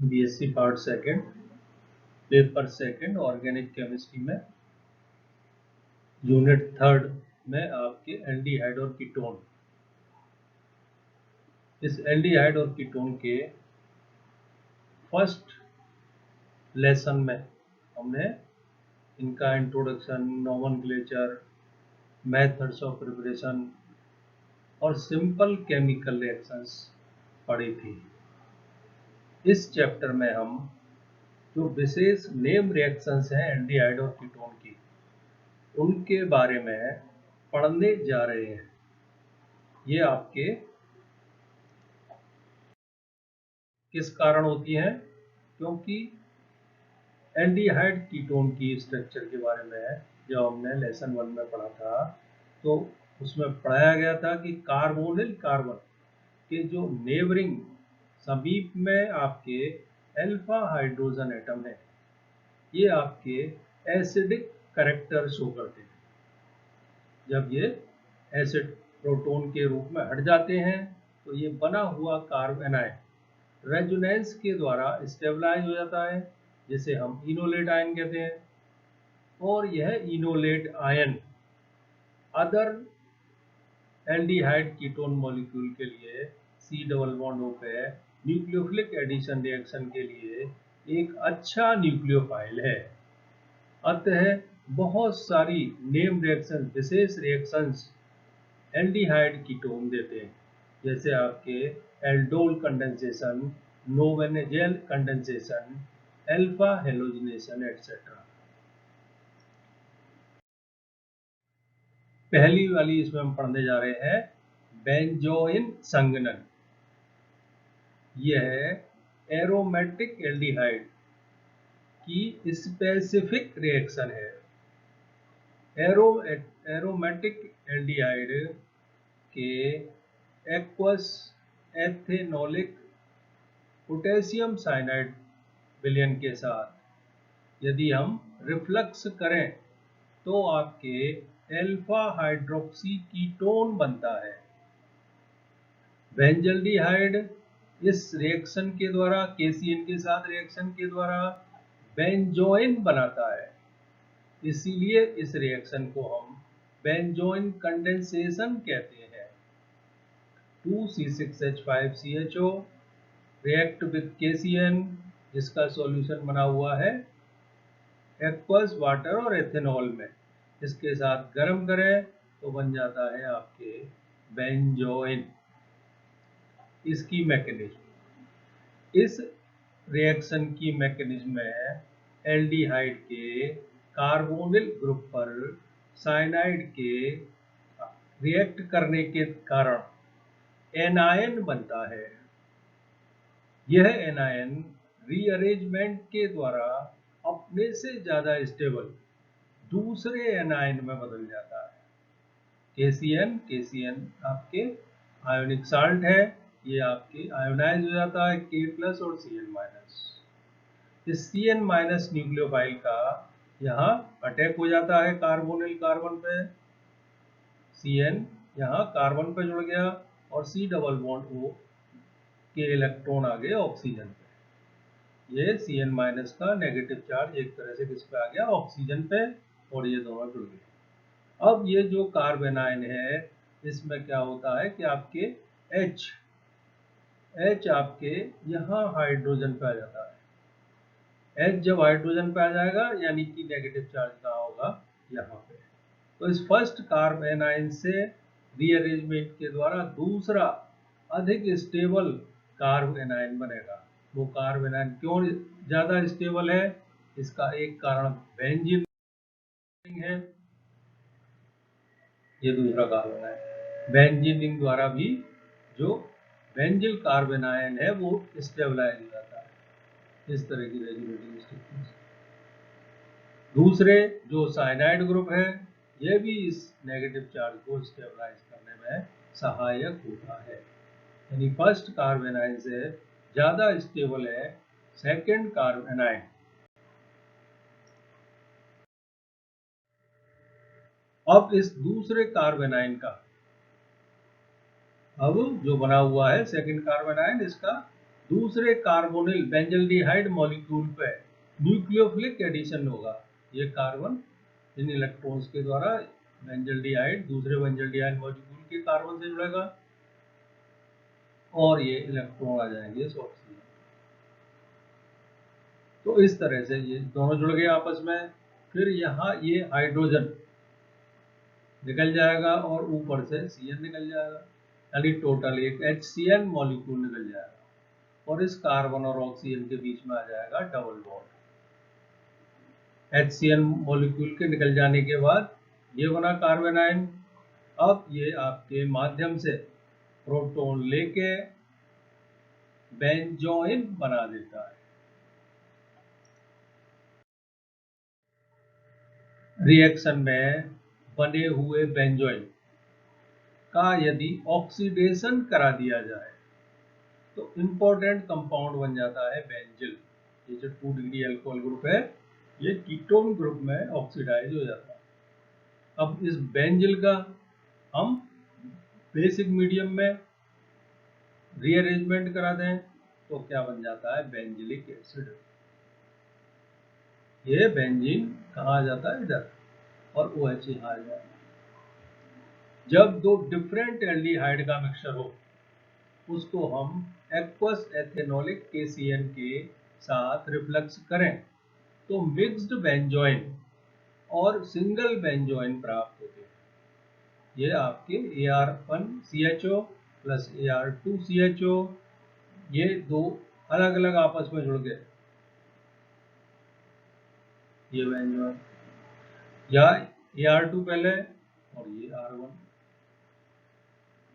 BSc part second, paper second, organic chemistry में unit third में आपके एल्डिहाइड और कीटोन। इस एल्डिहाइड और कीटोन के फर्स्ट लेसन में हमने इनका introduction, nomenclature, methods of preparation और सिंपल केमिकल रिएक्शंस पढ़ी थी। इस चैप्टर में हम जो विशेष नेम रिएक्शंस हैं एल्डिहाइड और कीटोन की, उनके बारे में पढ़ने जा रहे हैं। ये आपके किस कारण होती हैं? क्योंकि एल्डिहाइड कीटोन की स्ट्रक्चर के बारे में जब हमने लेसन 1 में पढ़ा था तो उसमें पढ़ाया गया था कि कार्बोनिल कार्बन के जो नेबरिंग समीप में आपके अल्फा हाइड्रोजन एटम है, ये आपके एसिडिक कैरेक्टर शो करते हैं। जब ये एसिड प्रोटॉन के रूप में हट जाते हैं तो ये बना हुआ कार्बोनाइड रेजोनेंस के द्वारा स्टेबलाइज हो जाता है, जिसे हम इनोलेट आयन कहते हैं। और यह enolate ion other aldehyde ketone molecule के लिए C डबल बॉन्ड O पे न्यूक्लियोफिलिक एडिशन रिएक्शन के लिए एक अच्छा न्यूक्लियोफाइल है। अतः बहुत सारी नेम रिएक्शन, विशेष रिएक्शंस एल्डिहाइड कीटोन देते हैं, जैसे आपके aldol condensation, Knoevenagel condensation, alpha halogenation etcetera. पहली वाली इसमें हम पढ़ने जा रहे हैं बेंजोइन संघनन। यह एरोमेटिक एल्डिहाइड की स्पेसिफिक रिएक्शन है। एरोमेटिक एल्डिहाइड के एक्वस एथेनोलिक पोटेशियम साइनाइड विलयन के साथ यदि हम रिफ्लक्स करें तो आपके अल्फा हाइड्रोक्सी कीटोन बनता है। बेंजल्डिहाइड इस रिएक्शन के द्वारा, KCN के साथ रिएक्शन के द्वारा बेंजोइन बनाता है। इसीलिए इस रिएक्शन को हम बेंजोइन कंडेंसेशन कहते हैं। 2C6H5CHO रिएक्ट विद KCN, जिसका सॉल्यूशन बना हुआ है एक्वस वाटर और एथेनॉल में, इसके साथ गर्म करें तो बन जाता है आपके बेंजोइन। इसकी मैकेनिज्म, इस रिएक्शन की मैकेनिज्म में एल्डिहाइड के कार्बोनिल ग्रुप पर साइनाइड के रिएक्ट करने के कारण एनायन बनता है। यह एनायन रीअरेंजमेंट के द्वारा अपने से ज्यादा स्टेबल दूसरे एनायन में बदल जाता है। KCN आपके आयोनिक साल्ट है, ये आपके आयोनाइज हो जाता है K+ और Cn-। इस Cn- न्यूक्लियोफाइल का यहाँ अटैक हो जाता है कार्बोनिल कार्बन पे। Cn यहाँ कार्बन पे जुड़ गया और C डबल बॉन्ड O के इलेक्ट्रॉन आ गए ऑक्सीजन पे। ये Cn- का नेगेटिव चार्ज एक तरह से किस पे आ गया? ऑक्सीजन पे, और ये दोनों जुड़ गए। अब ये जो कार्बोनाइन है, इसमें क्या होता है कि आपके H आपके यहाँ हाइड्रोजन पे आ जाता है। H जब हाइड्रोजन पे आ जाएगा यानी कि नेगेटिव चार्ज कहाँ होगा? यहाँ पे। तो इस फर्स्ट कार्बोनाइन से रीअरेंजमेंट के द्वारा दूसरा अधिक स्टेबल कार्बोनाइन बनेगा। वो कार्बोनाइन क्यों ज्यादा स्टेबल है? इसका एक कारण बेंजीन है। ये दूसरा कारण है। बेंजीनिंग द्वारा भी जो बेंजिल कार्बोनाइन है वो स्टेबलाइज हो जाता है। इस तरह की रेजोनेटिंग स्टिफनेस। दूसरे जो साइनाइड ग्रुप है, ये भी इस नेगेटिव चार्ज को स्टेबलाइज करने में सहायक होता है। यानी फर्स्ट कार्बोनाइन से ज्यादा स्टेबल है सेकेंड कार्बोनाइन। अब इस दूसरे कार्बोनाइन का अब जो बना हुआ है सेकेंड कार्बोनाइन, इसका दूसरे कार्बोनिल बेंजल्डिहाइड मॉलिक्यूल पे न्यूक्लियोफिलिक एडिशन होगा। ये कार्बन इन इलेक्ट्रॉन्स के द्वारा बेंजल्डिहाइड दूसरे बेंजल्डिहाइड मॉलिक्यूल के कार्बन से जुड़ेगा और ये इलेक्ट्रॉन आ जाएंगे इस ऑक्सीजन। तो इस तरह से ये दोनों जुड़ गए आपस में। फिर यहाँ ये हाइड्रोजन निकल जाएगा और ऊपर से Cn निकल जाएगा, यानी टोटल एक HCl मॉलिक्यूल निकल जाएगा और इस कार्बन और ऑक्सीजन के बीच में आ जाएगा डबल बॉन्ड। HCl मॉलिक्यूल के निकल जाने के बाद ये बना कार्बन आयन। अब ये आपके माध्यम से प्रोटॉन लेके बेंजोइन बना देता है। रिएक्शन में बने हुए बेंजोइन का यदि ऑक्सीडेशन करा दिया जाए तो इंपॉर्टेंट कंपाउंड बन जाता है बेंजिल। ये जो 2 डिग्री अल्कोहल ग्रुप है ये कीटोन ग्रुप में ऑक्सीडाइज हो जाता है। अब इस बेंजिल का हम बेसिक मीडियम में रीअरेंजमेंट करा दें तो क्या बन जाता है बेंजिलिक एसिड। ये बेंजीन कहाँ आ जाता है इधर और OH यहाँ आ जाएगा। जब दो डिफरेंट एल्डिहाइड का मिक्सचर हो उसको हम एक्वस एथेनोलिक KCN के साथ रिफ्लक्स करें तो मिक्स्ड बेंजोइन और सिंगल बेंजोइन प्राप्त होते हैं। ये आपके Ar1CHO प्लस Ar2CHO ये दो अलग अलग आपस में जुड़ गए, ये बेंजोइन या Ar2 पहले और ये R1।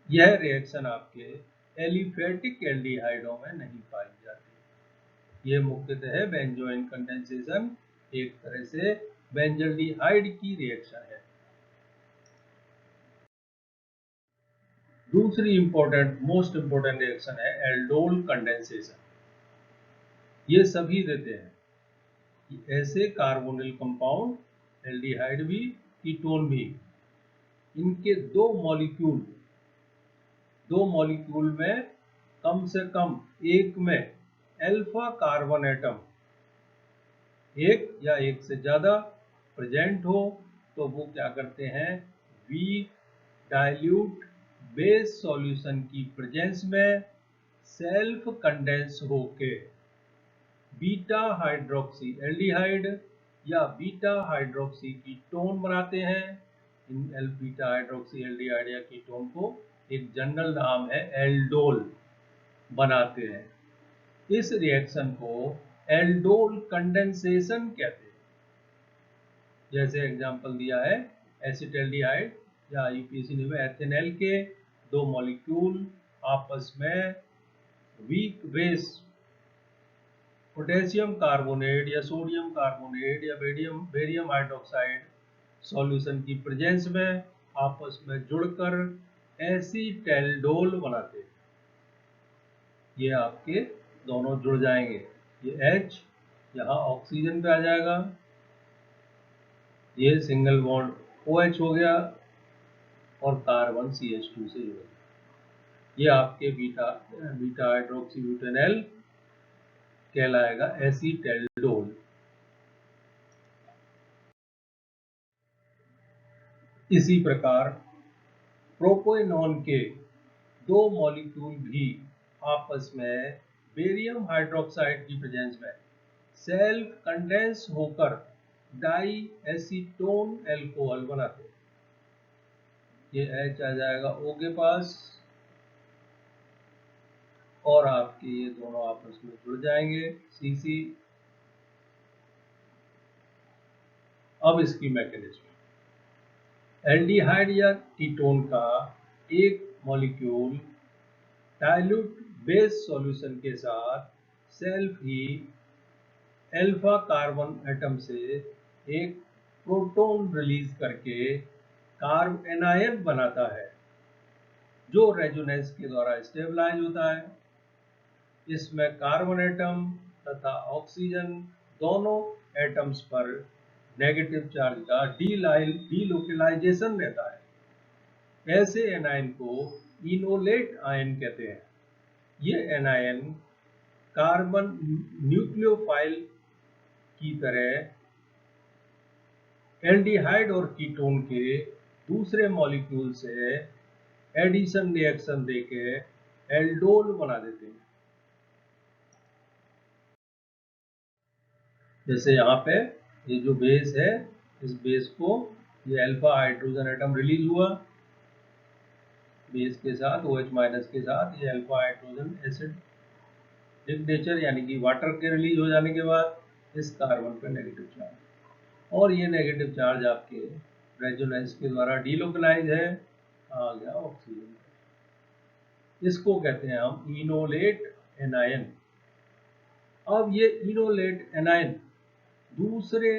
यह रिएक्शन आपके एलिफेटिक एल्डिहाइडों में नहीं पाई जाती। ये मुख्यतः है बेंजोइन कंडेंसेशन एक तरह से बेंजल्डिहाइड की रिएक्शन है। दूसरी मोस्ट इंपोर्टेंट रिएक्शन है एल्डोल कंडेंसेशन। ये सभी देते हैं कि ऐसे कार्बोनिल कंपाउंड एल्डिहाइड भी कीटोन भी इनके दो मॉलिक्यूल में कम से कम एक में अल्फा कार्बन एटम एक या एक से ज्यादा प्रेजेंट हो तो वो क्या करते हैं वीक डाइल्यूट बेस सॉल्यूशन की प्रेजेंस में सेल्फ कंडेंस होके बीटा हाइड्रोक्सी एल्डिहाइड या बीटा हाइड्रोक्सी कीटोन बनाते हैं। इन बीटा हाइड्रोक्सी एल्डिहाइड या कीटोन को एक जनरल नाम है एल्डोल बनाते हैं। इस रिएक्शन को एल्डोल कंडेंसेशन कहते हैं। जैसे एग्जांपल दिया है एसिटाल्डिहाइड या IUPAC में एथेनॉल के दो मॉलिक्यूल आपस में वीक बेस पोटेशियम कार्बोनेट या सोडियम कार्बोनेट या बेरियम हाइड्रोक्साइड सॉल्यूशन की प्रेजेंस में आपस में जुड़कर एसिटाल्डोल बनाते हैं। ये आपके दोनों जुड़ जाएंगे, ये H यहाँ ऑक्सीजन पे आ जाएगा, ये सिंगल बॉन्ड OH हो गया और कार्बन CH2 से जुड़ गया। ये आपके बीटा हाइड्रोक्सी ब्यूटेनॉल कहलाएगा एसिटाल्डोल। इसी प्रकार प्रोपोइनॉन के दो मॉलिक्यूल भी आपस में बेरियम हाइड्रोक्साइड की प्रेजेंस में सेल्फ कंडेंस होकर डाई एसीटोन एल्कोहल बनाते हैं। ये H आ जाएगा O के पास और आपके ये दोनों आपस में जुड़ जाएंगे CC। अब इसकी मैकेनिज्म एल्डिहाइड या कीटोन का एक मॉलिक्यूल डाइल्यूट बेस सॉल्यूशन के साथ सेल्फ ही अल्फा कार्बन एटम से एक प्रोटॉन रिलीज करके कार्ब एनायन बनाता है जो रेजोनेंस के द्वारा स्टेबलाइज होता है। इसमें कार्बन एटम तथा ऑक्सीजन दोनों एटम्स पर नेगेटिव चार्ज का डीलोकेलाइजेशन रहता है। ऐसे एनायन को इनोलेट आयन कहते हैं। ये एनायन कार्बन न्यूक्लियोफाइल की तरह एल्डिहाइड और कीटोन के दूसरे मॉलिक्यूल से एडिशन रिएक्शन देके एल्डोल बना देते हैं। जैसे यहाँ पे ये जो बेस है, इस बेस को ये अल्फा हाइड्रोजन एटम रिलीज हुआ बेस के साथ, OH माइनस के साथ, ये अल्फा हाइड्रोजन एसिड नेचर यानी कि वाटर के रिलीज हो जाने के बाद इस कार्बन पे नेगेटिव चार्ज, और ये नेगेटिव चार्ज आपके रेजोनेंस के द्वारा डीलोकलाइज है, आ गया ऑक्सीजन। इसको कहते हैं हम इनोलेट एनायन। अब ये इनोलेट एनायन दूसरे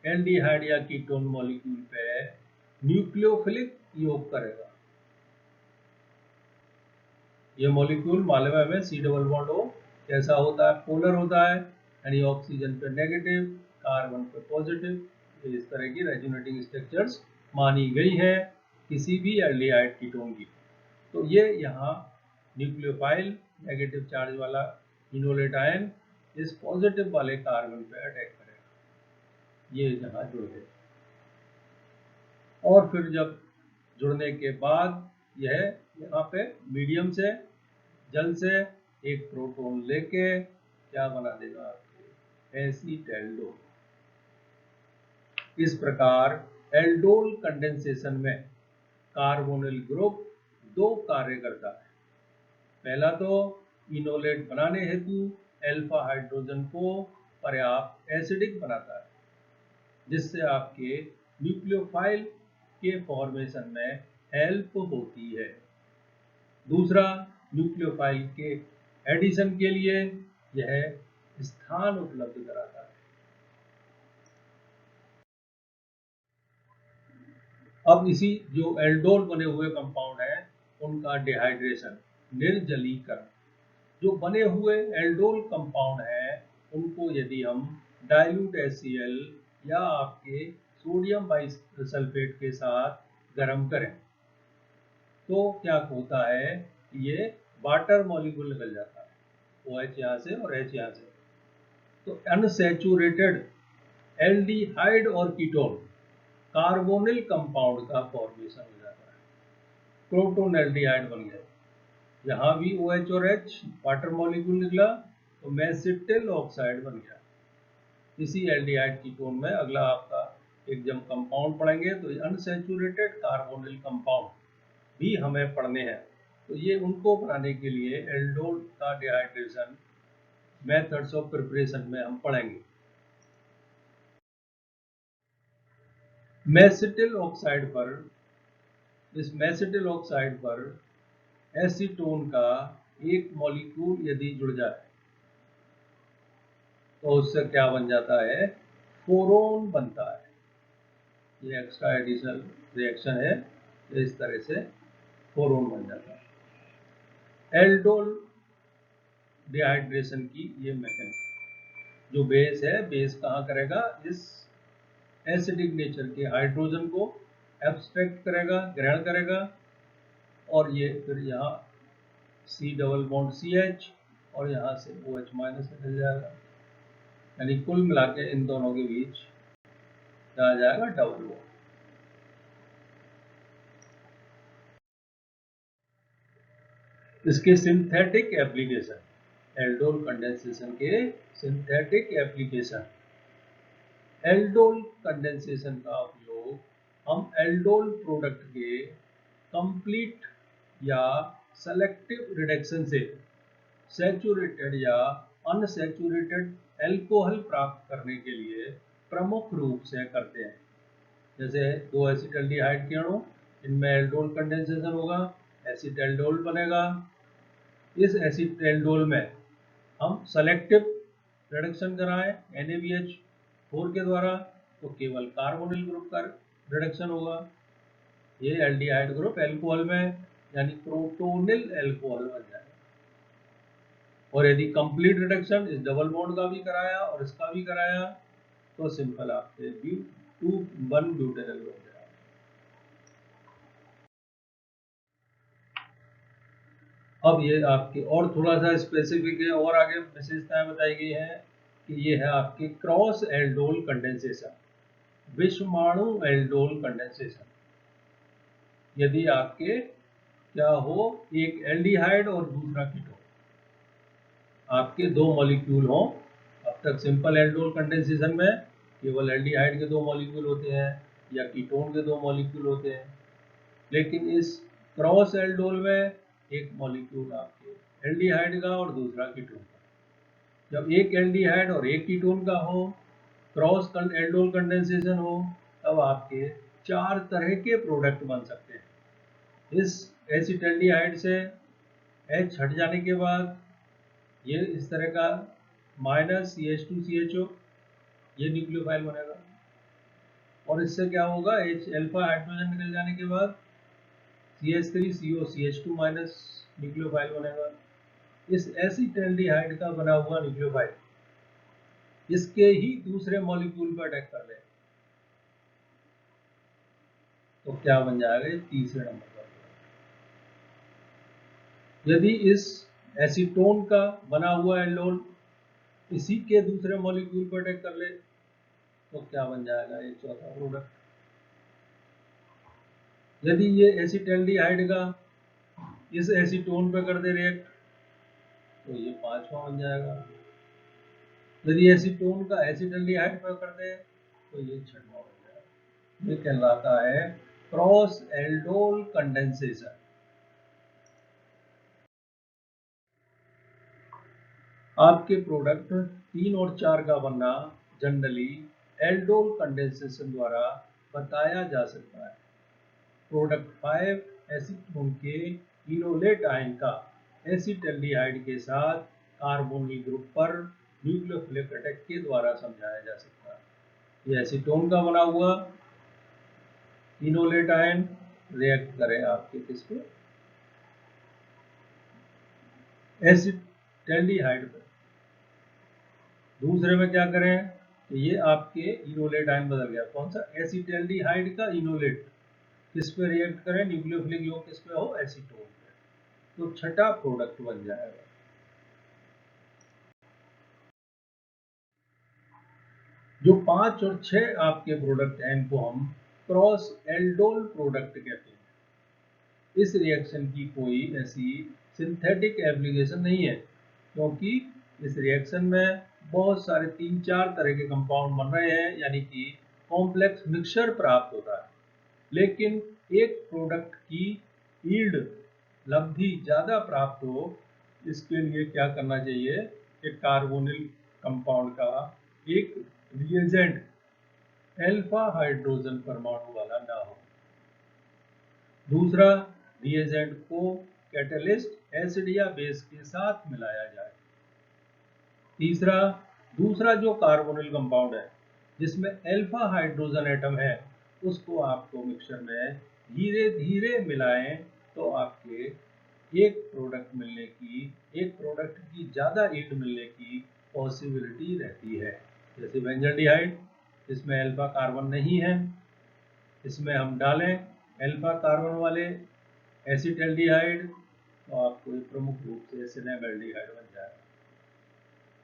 एल्डिहाइड या कीटोन मॉलिक्यूल पे न्यूक्लियोफिलिक योग करेगा। ये मॉलिक्यूल मालूम है हमें, C डबल बॉन्ड O कैसा होता है, पोलर होता है, यानी ऑक्सीजन पे नेगेटिव, कार्बन पे पॉजिटिव। इस तरह की रेजोनेटिंग स्ट्रक्चर्स मानी गई है किसी भी एल्डिहाइड कीटोन की। तो ये यहाँ न्यूक्लियोफाइल नेगेटिव चार्ज वाला इनोलेट आयन इस पॉजिटिव वाले कार्बन पे अटैक करेगा, ये यहाँ जुड़ गए। और फिर जब जुड़ने के बाद यह यहाँ पे मीडियम से, जल से एक प्रोटॉन लेके क्या बना देगा आपके एसीटेल्डोल। इस प्रकार एल्डोल कंडेंसेशन में कार्बोनिल ग्रुप दो कार्य करता है। पहला तो इनोलेट बनाने हेतु अल्फा हाइड्रोजन को पर्याप्त एसिडिक बनाता है, जिससे आपके न्यूक्लियोफाइल के फॉर्मेशन में हेल्प होती है। दूसरा, न्यूक्लियोफाइल के एडिशन के लिए यह स्थान उपलब्ध कराता है। अब इसी जो एल्डोल बने हुए कंपाउंड हैं उनका डिहाइड्रेशन, निर्जलीकरण, जो बने हुए एल्डोल कंपाउंड हैं उनको यदि हम डाइल्यूट HCl या आपके सोडियम बाइसल्फेट के साथ गर्म करें तो क्या होता है, ये वाटर मॉलिक्यूल निकल जाता है, OH यहाँ से और H यहाँ से। तो अनसैचुरेटेड एल्डिहाइड और कीटोन कार्बोनिल कंपाउंड का फॉर्मेशन हो जाता है, प्रोटोन एल्डिहाइड बन गया। यहाँ भी OH और H वाटर मॉलिक्यूल निकला तो मेसिटिल ऑक्साइड बन गया। इसी एल्डिहाइड कीटोन में अगला आपका एक जब कंपाउंड पढ़ेंगे तो अनसैचुरेटेड कार्बोनिल कंपाउंड भी हमें पढ़ने हैं। तो ये उनको बनाने के लिए एल्डोल का डिहाइड्रेशन मेथड्स ऑफ प्रिपरेशन में हम पढ़ेंगे। मेसिटिल ऑक्साइड पर, इस मेसिटिल ऑक्साइड पर एसीटोन का एक मॉलिक्यूल यदि जुड़ जाए तो उससे क्या बन जाता है, फोरोन बनता है। ये एक्स्ट्रा एडिशनल रिएक्शन है, इस तरह से फोरोन बन जाता है। एल्डोल डिहाइड्रेशन की ये मैकेनिज्म, जो बेस है, बेस कहाँ करेगा, इस एसिडिक नेचर के हाइड्रोजन को एब्स्ट्रैक्ट करेगा, ग्रहण करेगा, और ये फिर यहाँ C डबल बॉन्ड CH और यहाँ से OH माइनस निकल जाएगा, यानी कुल मिला के इन दोनों के बीच क्या आ जाएगा, डबल बॉन्ड। इसके सिंथेटिक एप्लीकेशन, एल्डोल कंडेंसेशन के सिंथेटिक एप्लीकेशन। एल्डोल कंडेंसेशन का उपयोग हम एल्डोल प्रोडक्ट के कंप्लीट या सेलेक्टिव रिडक्शन से सैचुरेटेड या अनसैचुरेटेड एल्कोहल प्राप्त करने के लिए प्रमुख रूप से करते हैं। जैसे दो एसिटल्डिहाइड के अणु, इनमें एल्डोल कंडेंसेशन होगा, एसिटल्डोल बनेगा। इस एसिटल्डोल में हम सेलेक्टिव रिडक्शन कराएं NaBH4 के द्वारा तो केवल कार्बोनिल ग्रुप का रिडक्शन होगा। ये एल्डिहाइड ग्रुप एल्कोहल में यानी प्रोटोनिल एल्कोहल बन जाएगा। और यदि कंप्लीट रिडक्शन इस डबल बॉन्ड का भी कराया और इसका भी कराया तो सिंपल आपके 2,1 ब्यूटेनल बन जाएगा। अब ये आपके और थोड़ा सा स्पेसिफिक है, और आगे विशेषताएं बताई गई हैं कि ये है आपके क्रॉस एल्डोल कंडेंसेशन, विषमाणु एल्डोल कंडेंसेशन। यदि आपके क्या हो, एक एल्डिहाइड और दूसरा कीटोन, आपके दो मॉलिक्यूल हों। अब तक सिंपल एल्डोल कंडेंसेशन में केवल एल्डिहाइड के दो मॉलिक्यूल होते हैं या कीटोन के दो मॉलिक्यूल होते हैं, लेकिन इस क्रॉस एल्डोल में एक मॉलिक्यूल आपके एल्डिहाइड का और दूसरा कीटोन का। जब एक एल्डिहाइड और एक कीटोन का हो, क्रॉस एल्डोल कंडेंसेशन हो, तब आपके चार तरह के प्रोडक्ट बन सकते हैं। इस एसिटल्डिहाइड से H हट जाने के बाद ये इस तरह का -CH2CHO ये न्यूक्लियोफाइल बनेगा, और इससे क्या होगा, H अल्फा हाइड्रोजन निकल जाने के बाद CH3CO CH2- न्यूक्लियोफाइल बनेगा। इस एसिटल्डिहाइड का बना हुआ न्यूक्लियोफाइल इसके ही दूसरे मॉलिक्यूल पर अटैक कर ले तो क्या बन जाएगा, ये तीसरे नंबर पर। यदि इस एसीटोन का बना हुआ एल्डोल इसी के दूसरे मॉलिक्यूल पर अटैक कर ले तो क्या बन जाएगा, ये चौथा प्रोडक्ट। यदि ये एसिटल्डिहाइड का इस एसीटोन पे कर दे रिएक्ट तो ये पांचवा बन जाएगा। यदि एसीटोन का एसिटल्डिहाइड पे कर दे तो ये छठवां बन जाएगा। ये कहलाता है क्रॉस एल्डोल कंडेंसेशन। आपके प्रोडक्ट 3 और 4 का बनना जनरली एल्डोल कंडेंसेशन द्वारा बताया जा सकता है। प्रोडक्ट 5 एसीटोन के इनोलेट आयन का एसिटल्डिहाइड के साथ कार्बोनिल ग्रुप पर न्यूक्लियोफिलिक अटैक के द्वारा समझाया जा सकता है। ये एसीटोन का बना हुआ इनोलेट आयन रिएक्ट करे आपके किस पे, एसिटल्डिहाइड पर। दूसरे में क्या करें, ये आपके इनोलेट आयन बदल गया, कौन सा, एसिटल्डिहाइड का इनोलेट किस पे रिएक्ट करें, न्यूक्लियोफिलिक योग किस पे हो, एसीटोन पे, तो छठा प्रोडक्ट बन जाएगा। जो 5 और 6 आपके प्रोडक्ट हैं इनको हम क्रॉस एल्डोल प्रोडक्ट कहते हैं। इस रिएक्शन की कोई ऐसी सिंथेटिक एप्लीकेशन नहीं है, क्योंकि इस रिएक्शन में बहुत सारे 3-4 तरह के कंपाउंड बन रहे हैं, यानी कि कॉम्प्लेक्स मिक्सचर प्राप्त होता है। लेकिन एक प्रोडक्ट की यील्ड लब्धि ज़्यादा प्राप्त हो, इसके लिए क्या करना चाहिए कि कार्बोनिल कंपाउंड का एक रिएजेंट अल्फा हाइड्रोजन परमाणु वाला ना हो। दूसरा, रिएजेंट को कैटलिस्ट एसिड या बेस के साथ मिलाया जाए। तीसरा, दूसरा जो कार्बोनिल कंपाउंड है जिसमें अल्फा हाइड्रोजन एटम है उसको आपको मिक्सचर में धीरे धीरे मिलाएं तो आपके एक प्रोडक्ट की ज़्यादा यील्ड मिलने की पॉसिबिलिटी रहती है। जैसे बेंजल्डिहाइड, इसमें अल्फा कार्बन नहीं है, इसमें हम डालें अल्फा कार्बन वाले एसिटल्डिहाइड तो आपको ये प्रमुख रूप से सिनेमल्डिहाइड बन जाएगा।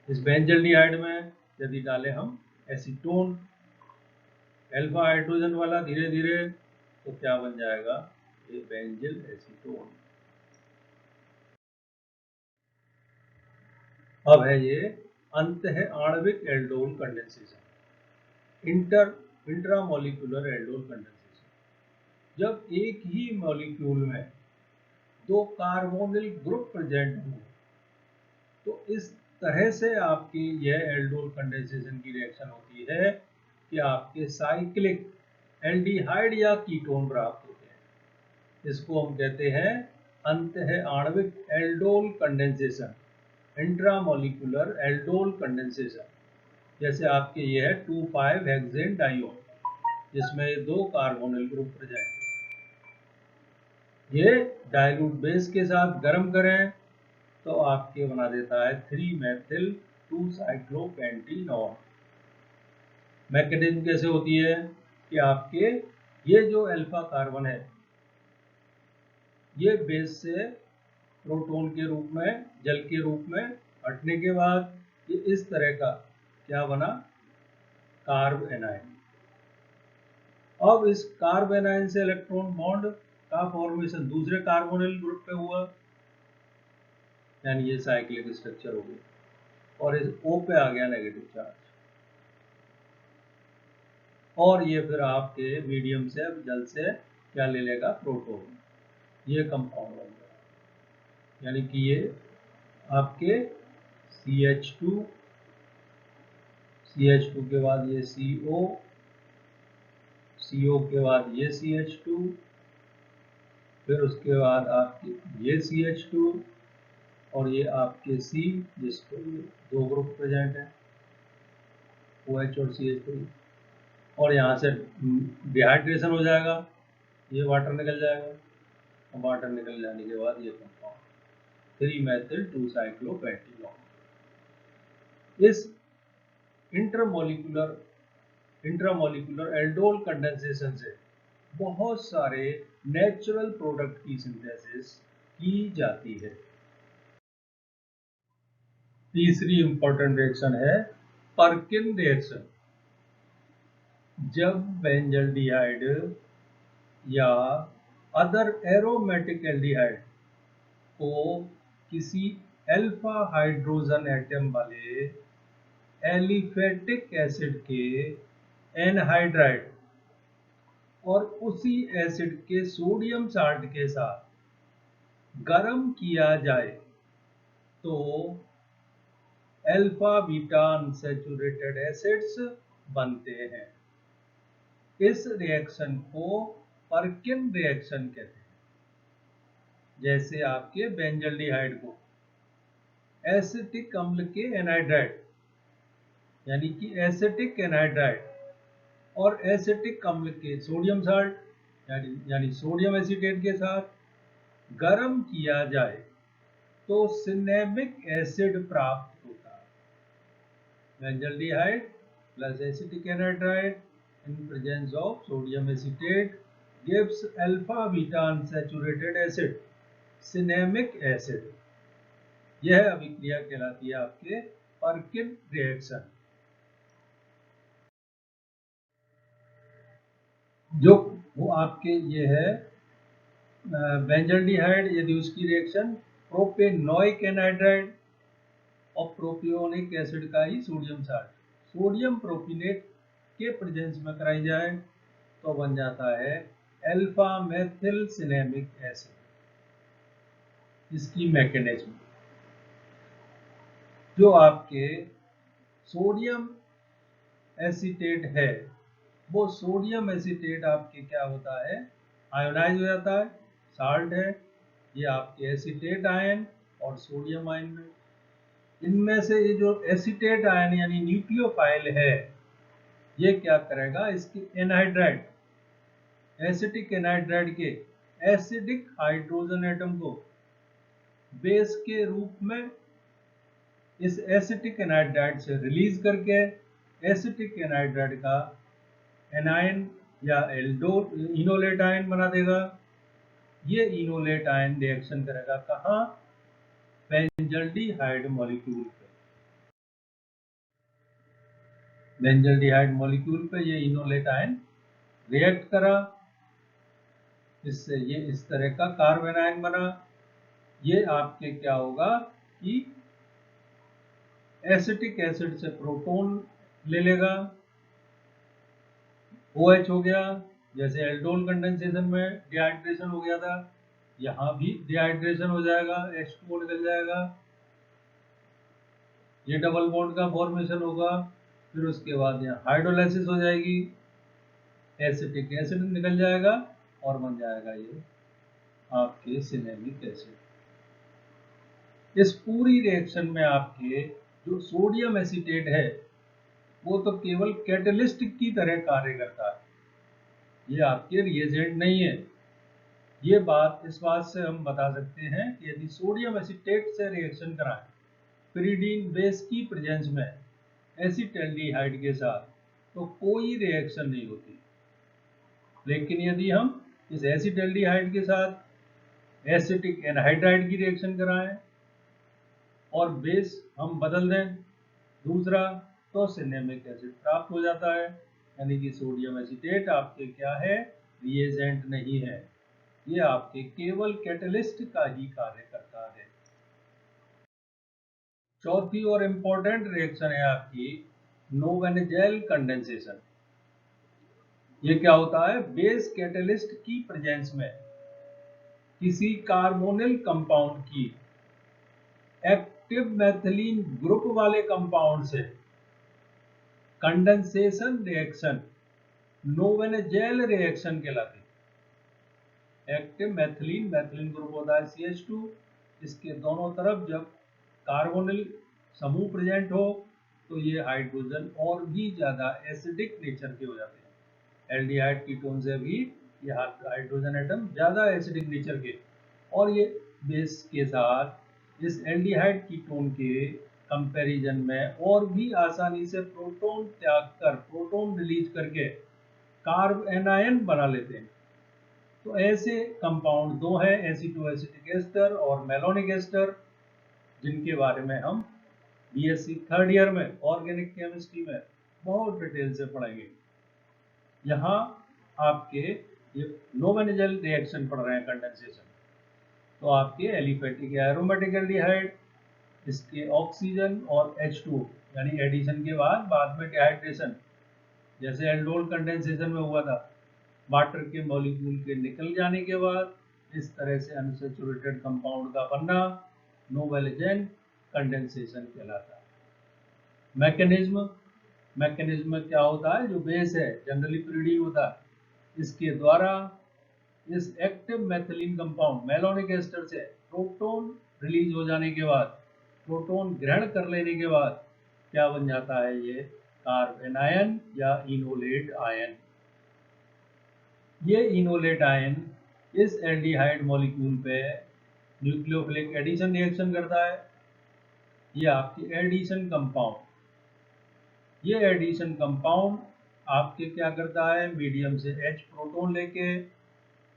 इस बेंजल्डिहाइड में यदि डालें हम एसीटोन अल्फा हाइड्रोजन वाला धीरे धीरे तो क्या बन जाएगा, ये बेंजिल एसीटोन। अब है ये अंत है आणविक aldol condensation, intramolecular aldol condensation. जब एक ही मॉलिक्यूल में दो कार्बोनिल ग्रुप प्रेजेंट हो तो इस तरह से आपकी यह एल्डोल कंडेंसेशन की रिएक्शन होती है कि आपके साइक्लिक एल्डिहाइड या कीटोन प्राप्त होते हैं। इसको हम कहते हैं अंत है आणविक aldol condensation, intramolecular aldol condensation. जैसे आपके ये है 2,5-हेक्सेन डाइऑन जिसमें दो कार्बोनिल ग्रुप प्रेजेंट। ये डाइल्यूट बेस के साथ गर्म करें तो आपके बना देता है 3-मेथिल 2-साइक्लोपेंटीनॉल। मैकेनिज्म कैसे होती है कि आपके ये जो अल्फा कार्बन है ये बेस से प्रोटॉन के रूप में, जल के रूप में हटने के बाद ये इस तरह का क्या बना, कार्ब एनायन। अब इस कार्ब एनायन से इलेक्ट्रॉन बॉन्ड का फॉर्मेशन दूसरे कार्बोनिल ग्रुप पे हुआ, यानी ये साइक्लिक स्ट्रक्चर हो गया और इस O पे आ गया नेगेटिव चार्ज, और ये फिर आपके मीडियम से जल से क्या ले लेगा, प्रोटॉन, ये कंपाउंड बन गया, यानी कि ये आपके CH2 के बाद ये CO के बाद ये CH2, फिर उसके बाद आपके ये CH2 और ये आपके C, जिसको ये दो ग्रुप प्रेजेंट है OH और CH3, और यहाँ से डिहाइड्रेशन हो जाएगा, ये वाटर निकल जाएगा, और वाटर निकल जाने के बाद ये कंपाउंड 3-methyl 2-cyclopentanone। इस इंट्रामोलिकुलर एल्डोल कंडेंसेशन से बहुत सारे नेचुरल प्रोडक्ट की सिंथेसिस की जाती है। तीसरी इंपॉर्टेंट रिएक्शन है पर्किन रिएक्शन। जब बेंजल्डिहाइड या अदर एरोमेटिक एल्डिहाइड को किसी अल्फा हाइड्रोजन एटम वाले एलिफेटिक एसिड के एनहाइड्राइड और उसी एसिड के सोडियम साल्ट के साथ गर्म किया जाए तो अल्फा बीटा अनसैचुरेटेड एसिड्स बनते हैं। इस रिएक्शन को पर्किन रिएक्शन कहते हैं। जैसे आपके बेंजल्डिहाइड को एसिटिक अम्ल के एनहाइड्राइड, यानी कि एसिटिक एनहाइड्राइड और एसिटिक अम्ल के सोडियम साल्ट यानी सोडियम एसीटेट के साथ गर्म किया जाए तो सिनेमिक एसिड प्राप्त होता है। Benzaldehyde plus acetic anhydride in presence of sodium acetate gives alpha beta unsaturated acid, cinnamic acid। यह अभिक्रिया कहलाती है आपके पर्किन रिएक्शन। जो वो आपके ये है बेंजल्डिहाइड, यदि उसकी रिएक्शन प्रोपेनोइक एनहाइड्राइड और प्रोपियोनिक एसिड का ही सोडियम साल्ट सोडियम प्रोपिनेट के प्रेजेंस में कराई जाए तो बन जाता है अल्फा मेथिल सिनेमिक एसिड। इसकी मैकेनिज्म, जो आपके सोडियम एसीटेट है, वो सोडियम एसीटेट आपके क्या होता है, आयोनाइज हो जाता है, साल्ट है, ये आपके एसीटेट आयन और सोडियम आयन में, इनमें से ये जो एसीटेट आयन यानी न्यूक्लियोफाइल है, ये क्या करेगा, इसके एनहाइड्राइड, एसिटिक एनहाइड्राइड के एसिडिक हाइड्रोजन एटम को बेस के रूप में इस एसिटिक एनहाइड्राइड से रिलीज करके एसिटिक एनहाइड्राइड का एनायन या इनोलेट आयन बना देगा। ये इनोलेट आयन रिएक्शन करेगा कहाँ, बेंजल्डिहाइड मॉलिक्यूल पे। बेंजल्डिहाइड मॉलिक्यूल पे ये इनोलेट आयन रिएक्ट करा, इससे ये इस तरह का कार्ब एनायन बना। ये आपके क्या होगा कि एसिटिक एसिड से प्रोटॉन ले लेगा, OH हो गया, जैसे एल्डोल कंडेंसेशन में डिहाइड्रेशन हो गया था, यहाँ भी डिहाइड्रेशन हो जाएगा, H2O निकल जाएगा, ये डबल बॉन्ड का फॉर्मेशन होगा, फिर उसके बाद यहाँ हाइड्रोलाइसिस हो जाएगी, एसिटिक एसिड निकल जाएगा और बन जाएगा ये आपके सिनेमिक एसिड। इस पूरी रिएक्शन में आपके जो सोडियम एसीटेट है वो तो केवल कैटलिस्ट की तरह कार्य करता है, ये आपके रिएजेंट नहीं है। ये बात इस बात से हम बता सकते हैं कि यदि सोडियम एसीटेट से रिएक्शन कराएं पिरिडीन बेस की प्रेजेंस में एसिटल्डिहाइड के साथ तो कोई रिएक्शन नहीं होती, लेकिन यदि हम इस एसिटल्डिहाइड के साथ एसिटिक एनहाइड्राइड की रिएक्शन कराएं और बेस हम बदल दें दूसरा, तो सिनेमिक एसिड प्राप्त हो जाता है। यानी कि सोडियम एसीटेट आपके क्या है, रिएजेंट नहीं है, ये आपके केवल कैटलिस्ट का ही कार्य करता है। चौथी और इम्पोर्टेंट रिएक्शन है आपकी नोवेनजेल कंडेंसेशन। ये क्या होता है, बेस कैटलिस्ट की प्रेजेंस में किसी कार्बोनिल कंपाउंड की एक्टिव मैथिलीन ग्रुप वाले कंपाउंड से कंडेंसेशन रिएक्शन नोवेनजेल रिएक्शन कहलाती है। एक्टिव मैथिलीन ग्रुप होता है CH2, इसके दोनों तरफ जब कार्बोनिल समूह प्रेजेंट हो तो ये हाइड्रोजन और भी ज्यादा एसिडिक नेचर के हो जाते हैं। एल्डिहाइड कीटोन से भी ये हाइड्रोजन एटम ज्यादा एसिडिक नेचर के, और ये बेस के साथ इस एल्डिहाइड कीटोन के कंपैरिजन में और भी आसानी से प्रोटॉन त्याग कर, प्रोटॉन रिलीज करके कार्ब एनायन बना लेते हैं। तो ऐसे कंपाउंड दो हैं, एसिटो एसिटिक एस्टर और मेलोनिक एस्टर, जिनके बारे में हम BSc थर्ड ईयर में ऑर्गेनिक केमिस्ट्री में बहुत डिटेल से पढ़ेंगे। यहाँ आपके ये नोवेनजेल रिएक्शन पढ़ रहे हैं, कंडेंसेशन। तो आपके एलिफेटिक एरोमेटिक एल्डिहाइड, इसके ऑक्सीजन और H2 यानी एडिशन के बाद में डिहाइड्रेशन, जैसे एल्डोल कंडेंसेशन में हुआ था, वाटर के मॉलिक्यूल के निकल जाने के बाद इस तरह से अनसैचुरेटेड कंपाउंड का बनना नोवेनजेल कंडेंसेशन कहलाता है। मैकेनिज्म में क्या होता है, जो बेस है जनरली pyridine होता है, इसके द्वारा इस active methylene compound malonic ester से प्रोटॉन रिलीज हो जाने के बाद, प्रोटॉन ग्रहण कर लेने के बाद क्या बन जाता है, ये कार्ब एनायन या इनोलेट आयन। ये इनोलेट आयन इस एल्डिहाइड मॉलिक्यूल पे न्यूक्लियोफिलिक एडिशन रिएक्शन करता है। ये आपकी एडिशन कंपाउंड, ये एडिशन कंपाउंड आपके क्या करता है, मीडियम से H प्रोटॉन लेके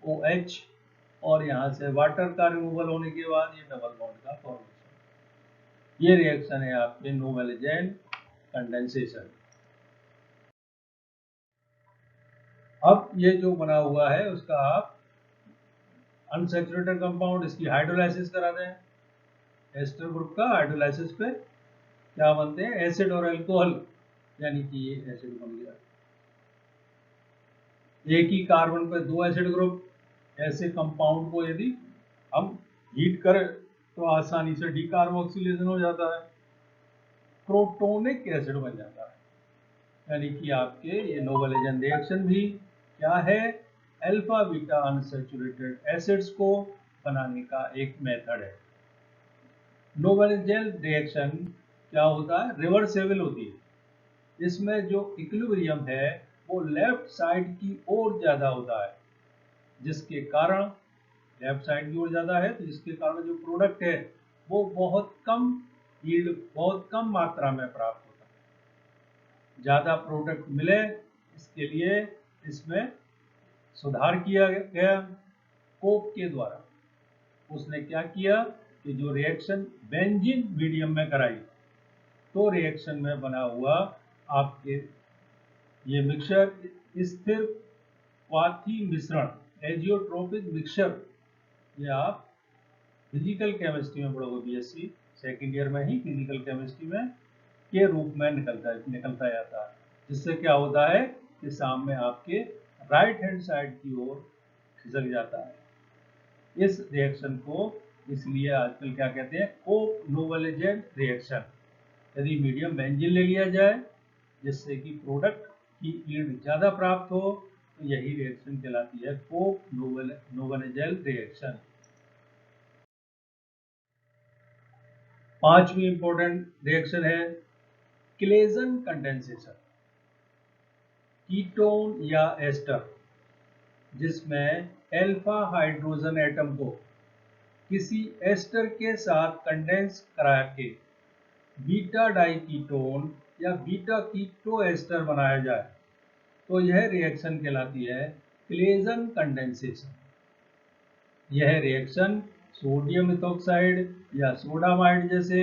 OH और यहाँ से वाटर का रिमूवल होने के बाद ये डबल बॉन्ड का फॉर्मेशन। ये रिएक्शन है आपके नोवेनजेल कंडेंसेशन। अब ये जो बना हुआ है उसका आप अनसैचुरेटेड कंपाउंड, इसकी हाइड्रोलाइसिस करा दें। एस्टर ग्रुप का हाइड्रोलाइसिस पे क्या बनते हैं, एसिड और अल्कोहल, यानी कि ये एसिड बन गया। एक ही कार्बन पे दो एसिड ग्रुप, ऐसे कंपाउंड को यदि हम हीट करें तो आसानी से डीकार्बोक्सिलेशन हो जाता है, प्रोटोनिक एसिड बन जाता है। यानी कि आपके ये नोवेनजेल रिएक्शन भी क्या है, अल्फा बीटा अनसैचुरेटेड एसिड्स को बनाने का एक मेथड है। नोवेनजेल रिएक्शन क्या होता है, रिवर्सेबल होती है। इसमें जो इक्विलिब्रियम है वो लेफ्ट साइड की ओर ज्यादा होता है, जिसके कारण लेफ्ट साइड की ओर ज्यादा है, तो जिसके कारण जो प्रोडक्ट है वो बहुत कम यील्ड, बहुत कम मात्रा में प्राप्त होता है। ज्यादा प्रोडक्ट मिले इसके लिए इसमें सुधार किया गया कोक के द्वारा। उसने क्या किया कि जो रिएक्शन बेंजीन मीडियम में कराई, तो रिएक्शन में बना हुआ आपके ये मिक्सचर स्थिर क्वाथी मिश्रण, एजियोट्रोपिक मिक्सचर, ये आप फिजिकल केमिस्ट्री में पढ़ोगे, BSc सेकेंड ईयर में ही फिजिकल केमिस्ट्री में के रूप में निकलता जाता है। जिससे क्या होता है कि सामने आपके राइट हैंड साइड की ओर खिसक जाता है। इस रिएक्शन को इसलिए आजकल क्या कहते हैं, कोक नोवेनजेल रिएक्शन। यदि मीडियम बेंजीन ले लिया जाए जिससे कि प्रोडक्ट की यील्ड ज्यादा प्राप्त हो, तो यही रिएक्शन कहलाती है कोक नोवेनजेल रिएक्शन। पांचवी इंपॉर्टेंट रिएक्शन है क्लेजन कंडेंसेशन। कीटोन या एस्टर जिसमें अल्फा हाइड्रोजन एटम को किसी एस्टर के साथ कंडेंस करा के बीटा डाइकीटोन या बीटा कीटो एस्टर बनाया जाए, तो यह रिएक्शन कहलाती है क्लेजन कंडेंसेशन। यह रिएक्शन सोडियम इथोक्साइड या सोडामाइड जैसे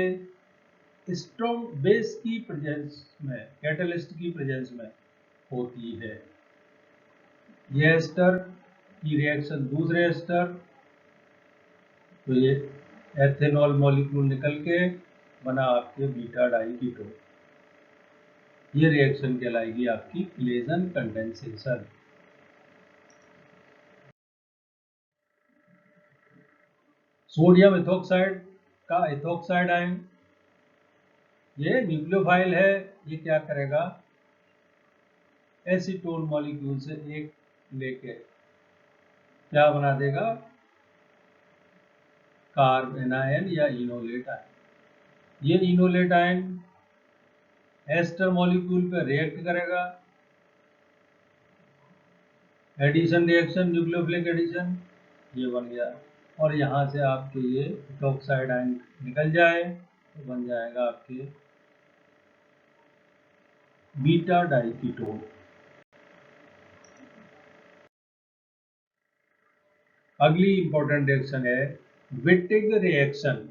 स्ट्रॉन्ग बेस की प्रेजेंस में, कैटलिस्ट की प्रेजेंस में होती है। यह एस्टर की रिएक्शन दूसरे एस्टर, तो ये एथेनॉल मॉलिक्यूल निकल के बना आपके बीटा डाइकीटोन। ये रिएक्शन कहलाएगी आपकी क्लेजन कंडेंसेशन। सोडियम इथोक्साइड का इथोक्साइड आयन, ये न्यूक्लियोफाइल है। ये क्या करेगा, एसीटोन मॉलिक्यूल से एक लेके क्या बना देगा, कार्बन आयन या इनोलेट आयन। ये इनोलेट आयन एस्टर मॉलिक्यूल पे रिएक्ट करेगा, एडिशन रिएक्शन, न्यूक्लियोफिलिक एडिशन, ये बन गया। और यहाँ से आपके ये इथोक्साइड आयन निकल जाए तो बन जाएगा आपके बीटा डाइकीटोन। अगली इंपॉर्टेंट रिएक्शन है विटिग रिएक्शन।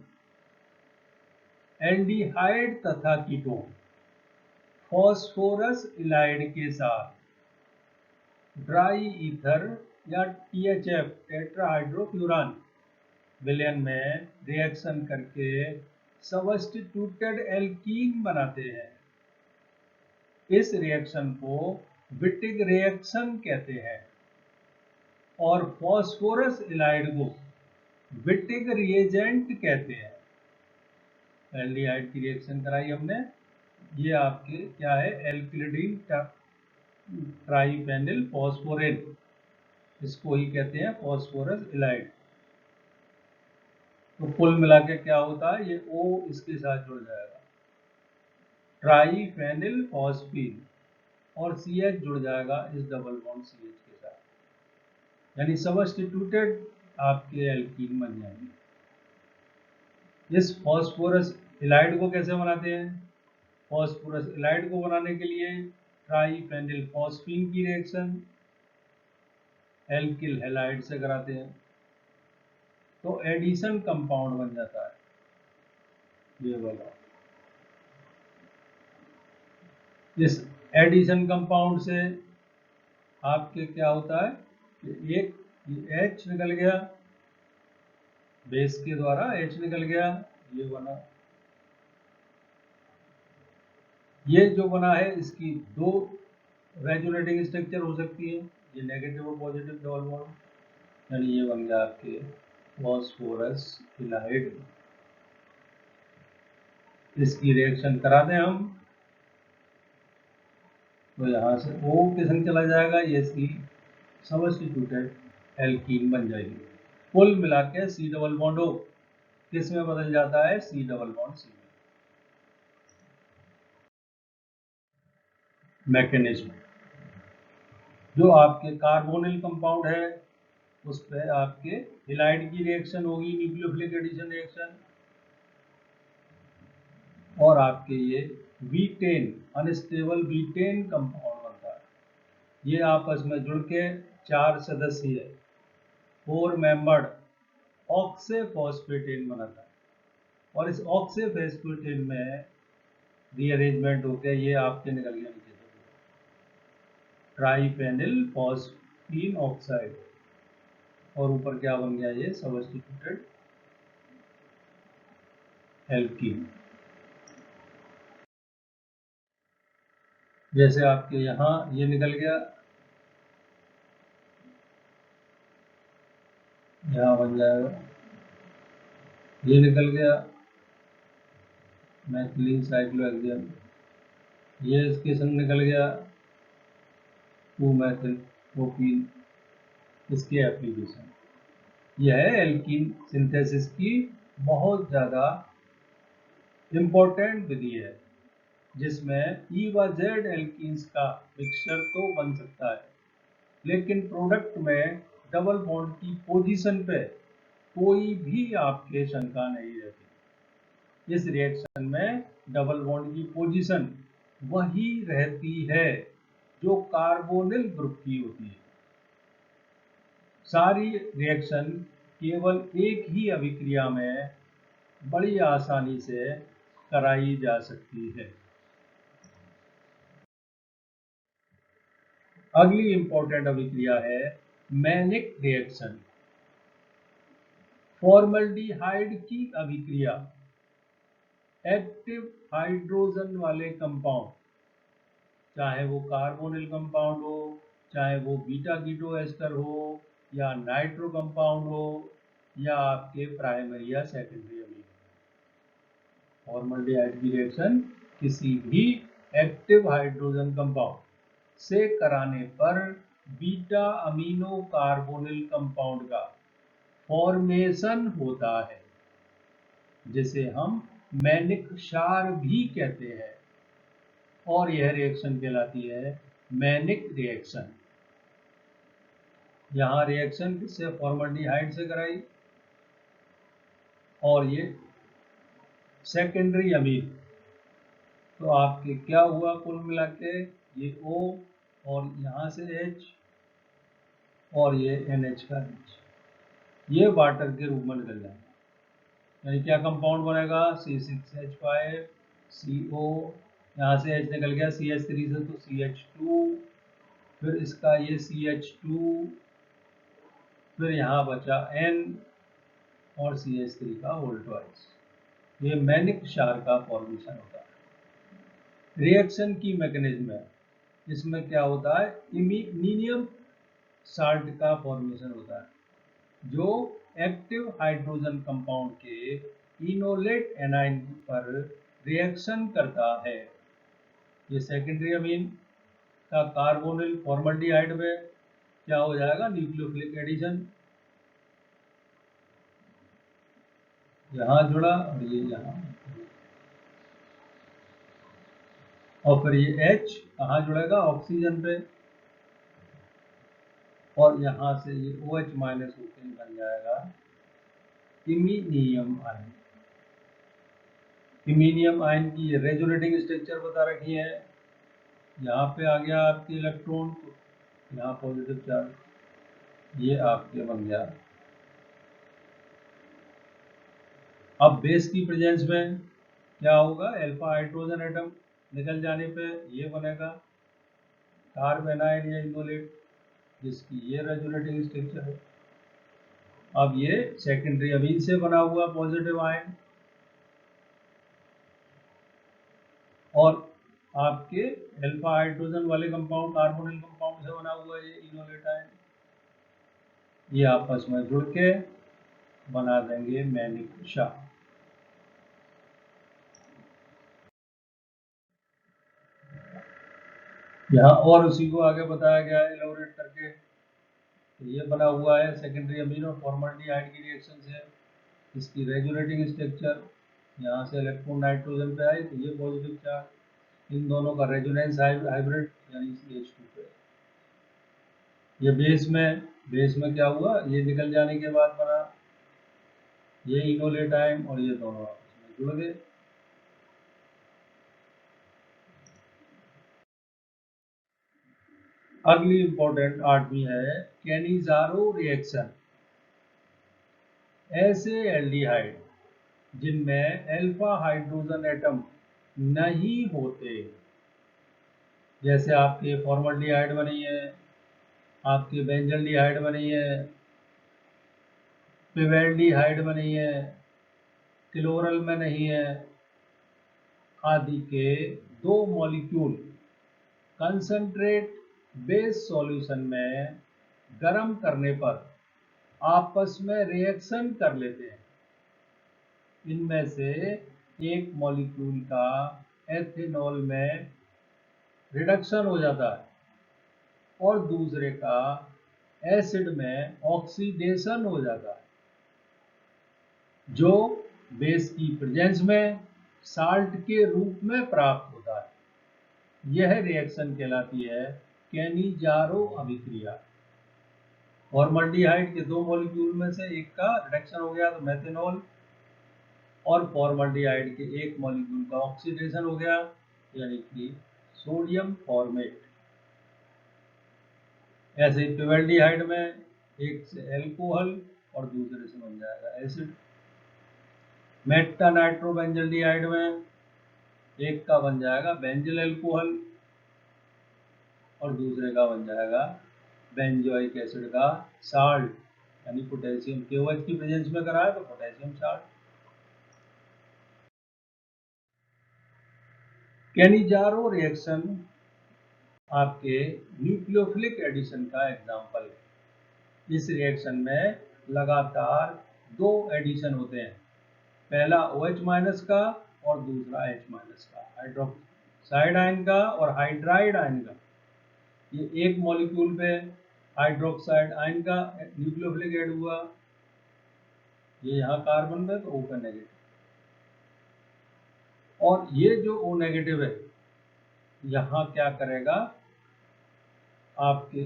एल्डिहाइड तथा कीटोन फॉस्फोरस इलाइड के साथ ड्राई ईथर या THF टेट्राहाइड्रोफ्यूरान विलयन में रिएक्शन करके सब्स्टिट्यूटेड एल्कीन बनाते हैं। इस रिएक्शन को विटिग रिएक्शन कहते हैं और फॉस्फोरस इलाइड को विटिग रिएजेंट कहते हैं। एल्डिहाइड की रिएक्शन कराई हमने, ये आपके क्या है, एल्किलिडीन ट्राइफेनिल फॉस्फोरेन, इसको ही कहते हैं फॉस्फोरस इलाइड। तो कुल मिला के क्या होता है, ये O इसके साथ जुड़ जाएगा, ट्राइफेनिल फॉस्फीन, और CH जुड़ जाएगा इस डबल बॉन्ड CH के साथ, यानी सब्स्टिट्यूटेड आपके एल्कीन बन जाएंगे। इस फॉस्फोरस इलाइड को कैसे बनाते हैं, फॉस्फोरस इलाइड को बनाने के लिए ट्राइफेनिल फॉस्फीन की रिएक्शन एल्किल हैलाइड से कराते हैं, तो एडिशन कंपाउंड बन जाता है ये वाला। इस एडिशन कंपाउंड से आपके क्या होता है कि एक H निकल गया, बेस के द्वारा H निकल गया, ये बना। ये जो बना है इसकी दो रेजोनेटिंग स्ट्रक्चर हो सकती है, ये नेगेटिव और पॉजिटिव डबल बॉन्ड, यानी ये बन गया आपके फॉस्फोरस इलाइड। इसकी रिएक्शन करा दें हम तो यहाँ से O के संग चला जाएगा, ये C सब्स्टिट्यूटेड एल्कीन बन जाएगी। कुल मिला के C डबल बॉन्ड O किस में बदल जाता है, C डबल बॉन्ड C में। मैकेनिज्म, जो आपके कार्बोनिल कंपाउंड है उस पर आपके हैलाइड की रिएक्शन होगी, न्यूक्लियोफिलिक एडिशन रिएक्शन, और आपके ये बीटेन, अनस्टेबल बीटेन कंपाउंड बनता है। ये आपस में जुड़ के 4 सदस्यीय 4 मेंबर्ड ऑक्सीफॉस्फेटेन बनाता है, और इस ऑक्सीफॉस्फेटेन में रीअरेंजमेंट होकर ये आपके निकल गया नीचे से ट्राइफेनिल फॉस्फीन ऑक्साइड, और ऊपर क्या बन गया, ये सब्स्टिट्यूटेड एल्कीन। जैसे आपके यहाँ ये निकल गया, यहाँ बन जाएगा, ये निकल गया मैथिलीन साइक्लोहेक्सेन, ये इसके संग निकल गया 2 मैथिल प्रोपीन। इसके एप्लीकेशन यह है एल्कीन सिंथेसिस की बहुत ज़्यादा इम्पोर्टेंट विधि है, जिसमें E व Z एल्कीन्स का मिक्सचर तो बन सकता है, लेकिन प्रोडक्ट में डबल बॉन्ड की पोजीशन पे कोई भी आपके शंका नहीं रहती। इस रिएक्शन में डबल बॉन्ड की पोजीशन वही रहती है जो कार्बोनिल ग्रुप की होती है। सारी रिएक्शन केवल एक ही अभिक्रिया में बड़ी आसानी से कराई जा सकती है। अगली इंपॉर्टेंट अभिक्रिया है मैनिक रिएक्शन। फॉर्मल्डिहाइड की अभिक्रिया एक्टिव हाइड्रोजन वाले कंपाउंड, चाहे वो कार्बोनिल कंपाउंड हो, चाहे वो बीटा कीटो एस्टर हो, या नाइट्रो कंपाउंड हो, या आपके प्राइमरी या सेकेंडरी अमीन। फॉर्मल्डिहाइड की रिएक्शन किसी भी एक्टिव हाइड्रोजन कंपाउंड से कराने पर बीटा अमीनो कार्बोनिल कंपाउंड का फॉर्मेशन होता है, जिसे हम मैनिक क्षार भी कहते हैं, और यह रिएक्शन कहलाती है मैनिक रिएक्शन। यहाँ रिएक्शन किससे? फॉर्मल्डिहाइड से कराई, और ये सेकेंडरी अमीन। तो आपके क्या हुआ कुल मिला के? ये O और यहाँ से H और ये NH का H, ये वाटर के रूप में निकल जाएगा। यानी क्या कंपाउंड बनेगा? C6H5 CO, यहाँ से H निकल गया CH3 से तो CH2, फिर इसका ये CH2, फिर यहाँ बचा N और CH3 का होल ट्वाइस। ये मैनिक क्षार का फॉर्मेशन होता है। रिएक्शन की मैकेनिज्म है, इसमें क्या होता है? इमीनियम साल्ट का फॉर्मेशन होता है, जो एक्टिव हाइड्रोजन कंपाउंड के इनोलेट एनाइन पर रिएक्शन करता है। ये सेकेंडरी अमीन का कार्बोनिल फॉर्मल्डिहाइड में क्या हो जाएगा? न्यूक्लियोफिलिक एडिशन, यहाँ जुड़ा और ये यहाँ, और फिर ये H कहाँ जुड़ेगा? ऑक्सीजन पे, और यहाँ से ये OH माइनस होकर बन जाएगा इमीनियम आयन। इमीनियम आयन की ये रेजोनेटिंग स्ट्रक्चर बता रखी है। यहाँ पे आ गया आपके इलेक्ट्रॉन, तो यहाँ पॉजिटिव चार्ज, ये आपके बन गया। अब बेस की प्रेजेंस में क्या होगा? अल्फा हाइड्रोजन एटम निकल जाने पे ये बनेगा कार्बेनाइड या इनोलेट, जिसकी ये रेजोनेटिंग स्ट्रक्चर है। अब ये सेकेंडरी अमीन से बना हुआ पॉजिटिव आयन, और आपके अल्फा हाइड्रोजन वाले कंपाउंड कार्बोनिल कंपाउंड से बना हुआ ये इनोलेट आयन, ये आपस में जुड़ के बना देंगे मैनिक क्षार। यहाँ और उसी को आगे बताया गया है एलोरेट करके। तो ये बना हुआ है सेकेंडरी अमीन और फॉर्मल्डिहाइड की रिएक्शन से, इसकी रेजोनेटिंग स्ट्रक्चर, यहाँ से इलेक्ट्रॉन नाइट्रोजन पे आई तो ये पॉजिटिव चार्ज, इन दोनों का रेजोनेंस हाइब्रिड यानी CH2 पे। ये बेस में क्या हुआ? ये निकल जाने के बाद बना ये इनोलेट आयन, और ये दोनों आपस में जुड़ गए। अगली इंपॉर्टेंट 8वीं है कैनिजारो रिएक्शन। ऐसे एल्डिहाइड जिनमें अल्फा हाइड्रोजन एटम नहीं होते, जैसे आपके फॉर्मल्डिहाइड बनी है, आपकी बेंजल्डिहाइड बनी है, पिवेल्डिहाइड बनी है, क्लोरल में नहीं है, आदि के दो मॉलिक्यूल कंसंट्रेट बेस सॉल्यूशन में गर्म करने पर आपस में रिएक्शन कर लेते हैं। इनमें से एक मॉलिक्यूल का एथेनॉल में रिडक्शन हो जाता है और दूसरे का एसिड में ऑक्सीडेशन हो जाता है, जो बेस की प्रेजेंस में साल्ट के रूप में प्राप्त होता है। यह रिएक्शन कहलाती है कैनिजारो अभिक्रिया। फॉर्मल्डिहाइड के दो मॉलिक्यूल में से एक का रिडक्शन हो गया तो मेथेनॉल, और फॉर्मल्डिहाइड के एक मॉलिक्यूल का ऑक्सीडेशन हो गया यानी कि सोडियम फॉर्मेट। ऐसे पिवेल्डिहाइड में एक से एल्कोहल और दूसरे से बन जाएगा एसिड। मेटा नाइट्रोबेंजल्डिहाइड में एक का बन जाएगा बेंजिल अल्कोहल और दूसरे का बन जाएगा बेंजोइक एसिड का साल्ट, यानी पोटेशियम। KOH की प्रेजेंस में करा है तो पोटेशियम साल्ट। कैनिजारो रिएक्शन आपके न्यूक्लियोफिलिक एडिशन का एग्जाम्पल है। इस रिएक्शन में लगातार दो एडिशन होते हैं, पहला OH- का और दूसरा H- का, हाइड्रोक्साइड आयन का और हाइड्राइड आयन का। ये एक मॉलिक्यूल पे हाइड्रोक्साइड आयन का न्यूक्लियोफिलिक ऐड हुआ, ये यहाँ कार्बन में तो O का नेगेटिव, और ये जो O नेगेटिव है यहाँ क्या करेगा, आपके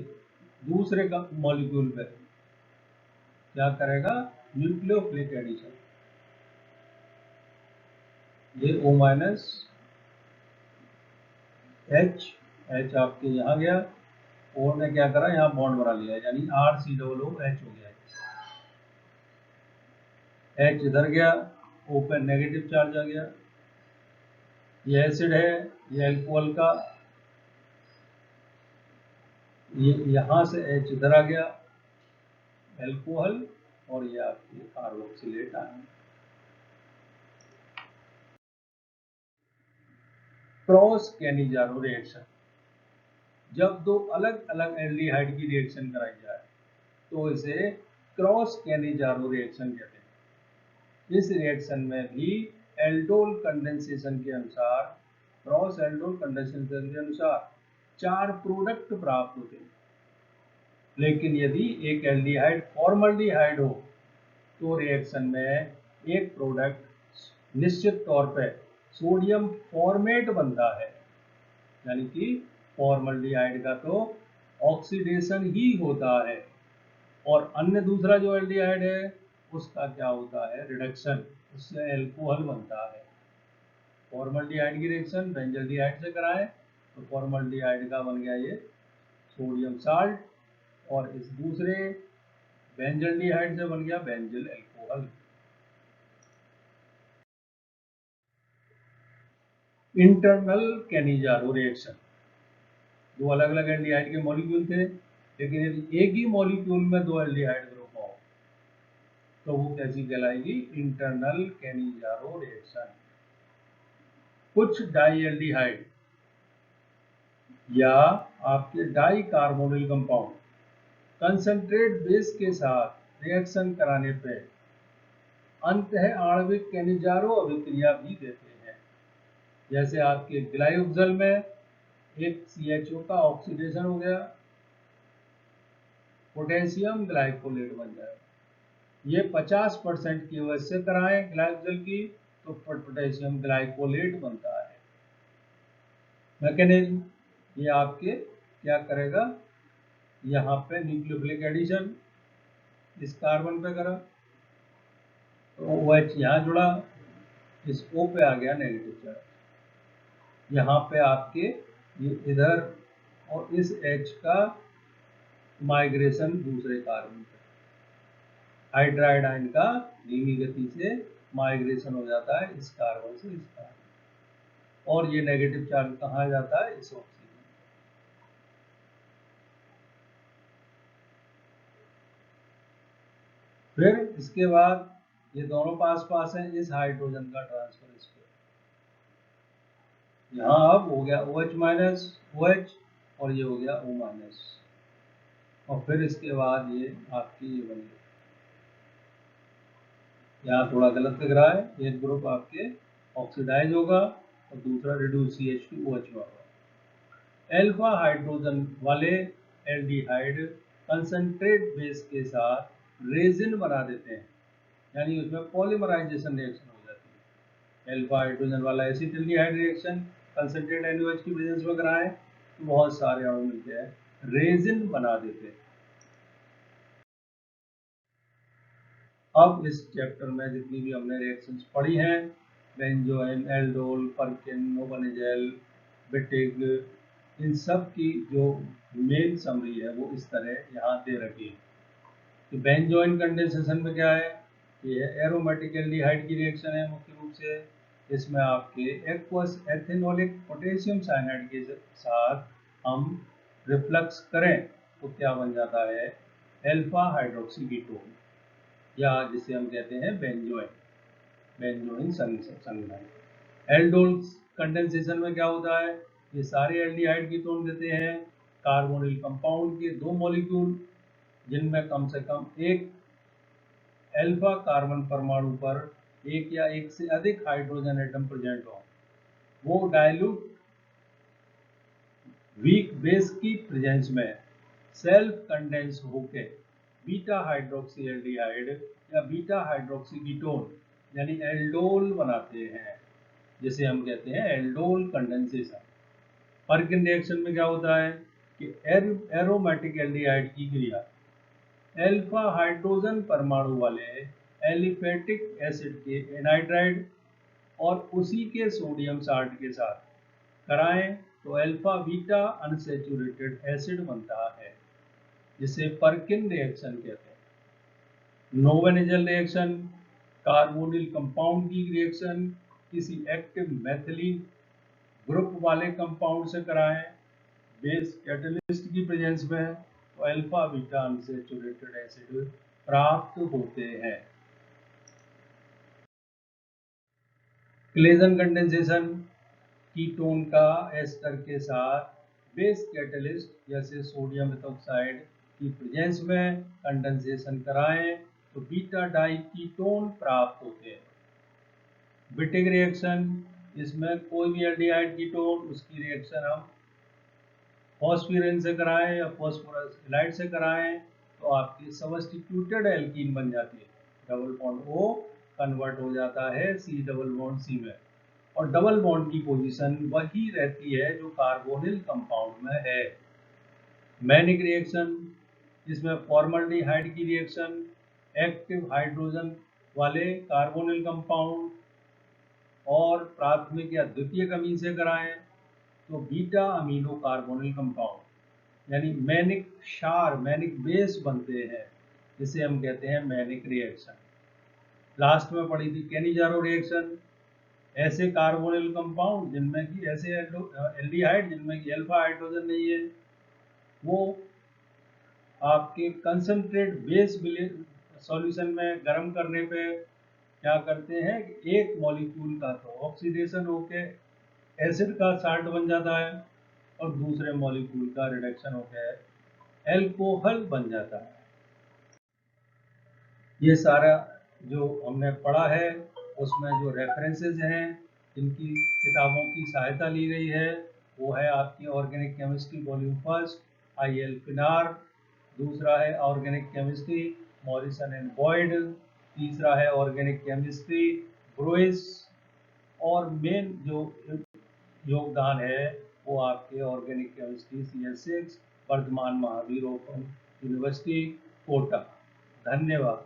दूसरे का मॉलिक्यूल पे क्या करेगा, न्यूक्लियोफिलिक एडिशन। ये O- H आपके यहाँ गया, O ने क्या करा, यहाँ बॉन्ड बना लिया, यानी RCOOH हो गया। H इधर गया, O पे नेगेटिव चार्ज आ गया। ये एसिड है, ये अल्कोहल का, ये यहाँ से H इधर आ गया अल्कोहल, और ये आपकी carboxylate ion. Cross Cannizzaro reaction, जब दो अलग अलग एल्डिहाइड की रिएक्शन कराई जाए तो इसे क्रॉस कैनिजारो रिएक्शन कहते हैं। इस रिएक्शन में भी एल्डोल कंडेंसेशन के अनुसार, क्रॉस एल्डोल कंडेंसेशन के अनुसार 4 प्रोडक्ट प्राप्त होते हैं। लेकिन यदि एक एल्डिहाइड फॉर्मल्डिहाइड हो तो रिएक्शन में एक प्रोडक्ट निश्चित तौर पर सोडियम फॉर्मेट बनता है, यानी कि फॉर्मल्डिहाइड का तो ऑक्सीडेशन ही होता है, और अन्य दूसरा जो एल्डिहाइड है उसका क्या होता है, रिडक्शन, उससे अल्कोहल बनता है। फॉर्मल्डिहाइड की रिएक्शन बेंजल्डिहाइड से कराए तो फॉर्मल्डिहाइड का बन गया ये सोडियम साल्ट, और इस दूसरे बेंजल्डिहाइड से बन गया benzyl alcohol. Internal Cannizzaro reaction, दो अलग अलग एल्डिहाइड के मॉलिक्यूल थे, लेकिन यदि एक ही मॉलिक्यूल में दो एल्डिहाइड ग्रुप हो तो वो कैसी कहलाएगी, इंटरनल कैनिजारो रिएक्शन। कुछ डाई एल्डिहाइड या आपके dicarbonyl compound concentrate base के साथ रिएक्शन कराने पे अंतः आणविक कैनिजारो अभिक्रिया भी देते हैं। जैसे आपके ग्लाइकोजल में एक CHO का ऑक्सीडेशन हो गया, पोटेशियम ग्लाइकोलेट बन जाएगा। ये 50% की वजह से कराएं ग्लाइकोजल की तो पोटेशियम ग्लाइकोलेट बनता है। मैकेनिज्म, ये आपके क्या करेगा, यहाँ पे न्यूक्लियोफिलिक एडिशन इस कार्बन पे करा तो OH यहाँ जुड़ा, इस O पे आ गया नेगेटिव चार्ज, यहाँ पे आपके ये इधर, और इस H का माइग्रेशन दूसरे कार्बन पे, हाइड्राइड आयन का धीमी गति से माइग्रेशन हो जाता है इस कार्बन से इस कार्बन, और ये नेगेटिव चार्ज कहाँ जाता है, इस ऑक्सीजन। फिर इसके बाद ये दोनों पास पास हैं, इस हाइड्रोजन का ट्रांसफर इस पे, यहाँ अब हो गया OH- OH और ये हो गया O-, और फिर इसके बाद ये आपकी ये बन गई, यहाँ थोड़ा गलत लग रहा है, एक ग्रुप आपके ऑक्सीडाइज होगा और दूसरा रिड्यूस CH2OH होगा। एल्फा हाइड्रोजन वाले एल्डिहाइड कंसंट्रेट बेस के साथ रेजिन बना देते हैं, यानी उसमें पॉलीमराइजेशन रिएक्शन हो जाती है। एल्फा हाइड्रोजन वाला एसिटिल्डिहाइड रिएक्शन कंसंट्रेट NaOH की प्रेजेंस में कराएं तो बहुत सारे अणु मिलते हैं, रेजिन बना देते हैं। अब इस चैप्टर में जितनी भी हमने रिएक्शंस पढ़ी हैं, बेंजोइन, एल्डोल, पर्किन, नोबोनिजेल, बिटिग, इन सब की जो मेन समरी है वो इस तरह यहाँ दे रखी है। कि बेंजोइन कंडेंसेशन में क्या है, ये एरोमेटिक एल्डिहाइड की रिएक्शन है मुख्य रूप से। इसमें आपके एक्वस एथेनोलिक पोटेशियम साइनाइड के साथ हम रिफ्लक्स करें तो क्या बन जाता है, अल्फा हाइड्रोक्सी कीटोन, या जिसे हम कहते हैं बेंजोइन संघनन। एल्डोल कंडेंसेशन में क्या होता है, ये सारे एल्डिहाइड कीटोन देते हैं कार्बोनिल कंपाउंड के 2 मॉलिक्यूल, जिनमें कम से कम एक अल्फा कार्बन परमाणु पर एक या एक से अधिक हाइड्रोजन एटम प्रेजेंट हो। वो डाइल्यूट वीक बेस की प्रेजेंस में सेल्फ कंडेंस होके बीटा हाइड्रोक्सी एल्डिहाइड या बीटा हाइड्रोक्सी कीटोन यानी एल्डोल बनाते हैं, जिसे हम कहते हैं एल्डोल कंडेंसेशन। पर्किन रिएक्शन में क्या होता है कि एरोमेटिक एल्डिहाइड की क्रिया अल्फा हाइड्रोजन परमाणु वाले एलिफेटिक एसिड के एनाइड्राइड और उसी के सोडियम साल्ट के साथ कराएं तो अल्फा बीटा अनसैचुरेटेड एसिड बनता है, जिसे पर्किन रिएक्शन कहते हैं। नोवेनेजल रिएक्शन कार्बोनिल कंपाउंड की रिएक्शन किसी एक्टिव मैथिलीन ग्रुप वाले कंपाउंड से कराएं बेस कैटलिस्ट की प्रेजेंस में तो अल्फा बीटा अनसैचुरेटेड एसिड प्राप्त होते हैं। क्लेजन कंडेंसेशन कीटोन का एस्टर के साथ बेस कैटलिस्ट जैसे सोडियम मेथॉक्साइड की प्रेजेंस में कंडेंसेशन कराएं तो बीटा डाई कीटोन प्राप्त होते हैं। बिटिक रिएक्शन, इसमें कोई भी एल्डिहाइड कीटोन उसकी रिएक्शन हम फॉस्फोरिन से कराएं या फॉस्फोरस एलाइड से कराएं तो आपकी सब्स्टिट्यूटेड एल्कीन बन जाती है, डबल बॉन्ड O कन्वर्ट हो जाता है C डबल बॉन्ड C में, और डबल बॉन्ड की पोजीशन वही रहती है जो कार्बोनिल कंपाउंड में है। मैनिक रिएक्शन, इसमें फॉर्मल्डिहाइड की रिएक्शन एक्टिव हाइड्रोजन वाले कार्बोनिल कंपाउंड और प्राथमिक या द्वितीयक अमीन से कराएं तो बीटा अमीनो कार्बोनिल कंपाउंड यानी मैनिक बेस बनते हैं, जिसे हम कहते हैं मैनिक रिएक्शन। लास्ट में पड़ी थी कैनिजारो रिएक्शन, ऐसे कार्बोनिल कंपाउंड जिनमें कि ऐसे एल्डिहाइड जिनमें कि अल्फा हाइड्रोजन नहीं है, वो आपके कंसंट्रेट बेस सॉल्यूशन में गर्म करने पे क्या करते हैं कि एक मॉलिक्यूल का तो ऑक्सीडेशन होके एसिड का साल्ट बन जाता है और दूसरे मॉलिक्यूल का रिडक्शन होकर एल्कोहल बन जाता है। ये सारा जो हमने पढ़ा है उसमें जो रेफरेंसेस हैं जिनकी किताबों की सहायता ली गई है वो है आपकी organic chemistry volume 1 IL Finar, दूसरा है organic chemistry Morrison and Boyd, तीसरा है ऑर्गेनिक केमिस्ट्री ब्रोइस, और मेन जो योगदान है वो आपके organic chemistry CS6 Vardhman Mahaveer open university Kota. धन्यवाद।